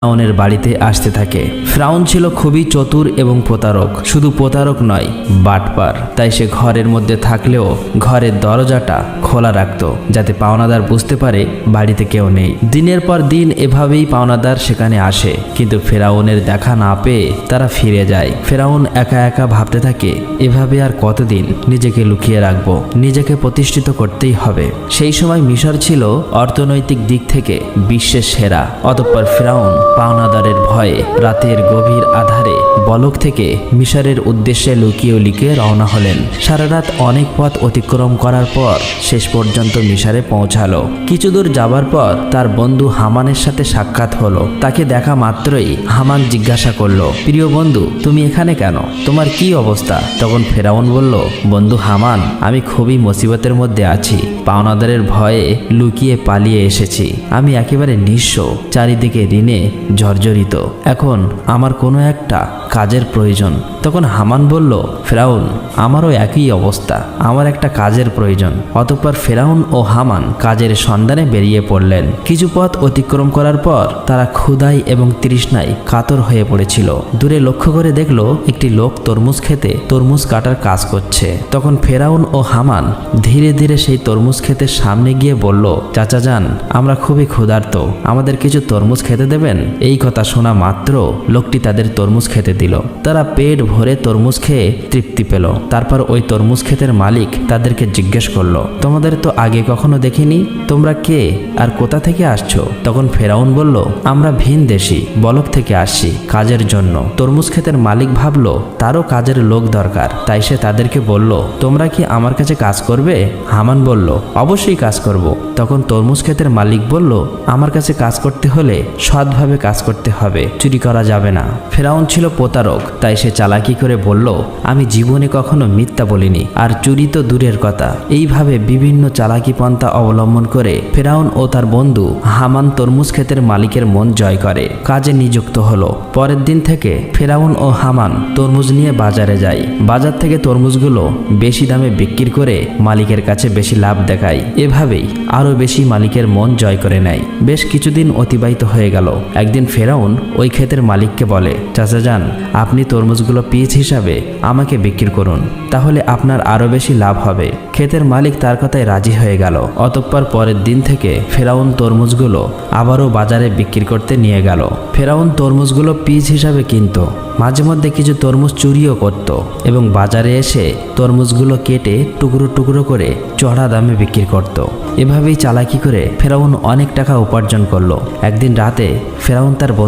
ফেরাউনের বাড়িতে আসতে থাকে। ফেরাউন ছিল খুবই চতুর এবং প্রতারক, শুধু প্রতারক নয়, বাটপার। তাই সে ঘরের মধ্যে থাকলেও ঘরের দরজাটা খোলা রাখত, যাতে পাওনাদার বুঝতে পারে বাড়িতে কেউ নেই। দিনের পর দিন এভাবেই পাওনাদার সেখানে আসে, কিন্তু ফেরাউনের দেখা না পেয়ে তারা ফিরে যায়। ফেরাউন একা একা ভাবতে থাকে, এভাবে আর কতদিন নিজেকে লুকিয়ে রাখবো, নিজেকে প্রতিষ্ঠিত করতেই হবে। সেই সময় মিশর ছিল অর্থনৈতিক দিক থেকে বিশ্বের সেরা। অতঃপর ফেরাউন পাওনাদারের ভয়ে রাতের গভীর আধারে বলক থেকে মিশরের উদ্দেশ্যে লুকিয়ে রওনা হলেন। সারা রাত অনেক পথ অতিক্রম করার পর শেষ পর্যন্ত মিশরে পৌঁছালো। কিছু দূর যাবার পর তার বন্ধু হামানের সাথে সাক্ষাৎ হলো। তাকে দেখা মাত্রই হামান জিজ্ঞাসা করলো, প্রিয় বন্ধু, তুমি এখানে কেন? তোমার কি অবস্থা? তখন ফেরাউন বলল, বন্ধু হামান, আমি খুবই মুসিবতের মধ্যে আছি। পাওনাদারের ভয়ে লুকিয়ে পালিয়ে এসেছি। আমি একেবারে নিঃস্ব, চারিদিকে ঋণে জর্জরিত। এখন আমার কোনো একটা কাজের প্রয়োজন। তখন হামান বলল, ফেরাউন, আমারও একই অবস্থা, আমার একটা কাজের প্রয়োজন। অতঃপর ফেরাউন ও হামান কাজের সন্ধানে বেরিয়ে পড়লেন। কিছু পথ অতিক্রম করার পর তারা ক্ষুধায় এবং তৃষ্ণায় কাতর হয়ে পড়েছিল। দূরে লক্ষ্য করে দেখলো একটি লোক তরমুজ খেতে তরমুজ কাটার কাজ করছে। তখন ফেরাউন ও হামান ধীরে ধীরে সেই তরমুজ ক্ষেতের সামনে গিয়ে বলল, চাচা যান, আমরা খুবই ক্ষুধার্ত, আমাদের কিছু তরমুজ খেতে দেবেন? এই কথা শোনা মাত্র লোকটি তাদের তরমুজ খেতে দিল। তারা পেট ভরে তরমুজ খেয়ে তৃপ্তি পেল। তারপর ওই তরমুজ ক্ষেতের মালিক তাদেরকে জিজ্ঞেস করলো, তোমাদের তো আগে কখনো দেখিনি, তোমরা কে আর কোথা থেকে আসছো? তখন ফেরাউন বলল, আমরা ভিন দেশি, বলক থেকে আসছি কাজের জন্য। তরমুজ ক্ষেতের মালিক ভাবলো তারও কাজের লোক দরকার, তাই সে তাদেরকে বলল, তোমরা কি আমার কাছে কাজ করবে? হামান বলল, অবশ্যই কাজ করব। তখন তরমুজ ক্ষেতের মালিক বলল, আমার কাছে কাজ করতে হলে সৎভাবে কাজ করতে হবে, চুরি করা যাবে না। ফেরাউন ছিল প্রতারক, তাই সে চালাকি করে বলল, আমি জীবনে কখনো মিথ্যা বলিনি, আর চুরি তো দূরের কথা। এইভাবে বিভিন্ন চালাকি পন্থা অবলম্বন করে ফেরাউন ও তার বন্ধু হামান তরমুজ ক্ষেতের মালিকের মন জয় করে, কাজে নিযুক্ত হলো। পরের দিন থেকে ফেরাউন ও হামান তরমুজ নিয়ে বাজারে যায়। বাজার থেকে তরমুজগুলো বেশি দামে বিক্রি করে মালিকের কাছে বেশি লাভ দেখায়। এভাবেই আরো বেশি মালিকের মন জয় করে নেয়। বেশ কিছুদিন অতিবাহিত হয়ে গেল। একদিন ফেরাউন ওই ক্ষেতের মালিককে বলে, চাচা যান, আপনি তরমুজগুলো পিস হিসাবে আমাকে বিক্রি করুন, তাহলে আপনার আরো বেশি লাভ হবে। ক্ষেতের মালিক তার কথায় রাজি হয়ে গেল। অতঃপর পরের দিন থেকে ফেরাউন তরমুজগুলো আবারও বাজারে বিক্রি করতে নিয়ে গেল। ফেরাউন তরমুজগুলো পিস হিসাবে কিনত, মাঝে মধ্যে কিছু তরমুজ চুরিও করত এবং বাজারে এসে তরমুজগুলো কেটে টুকরো টুকরো করে চড়া দামে বিক্রি করত। এভাবেই চালাকি করে ফেরাউন অনেক টাকা উপার্জন করলো। একদিন রাতে ফেরাউন তার বন্ধু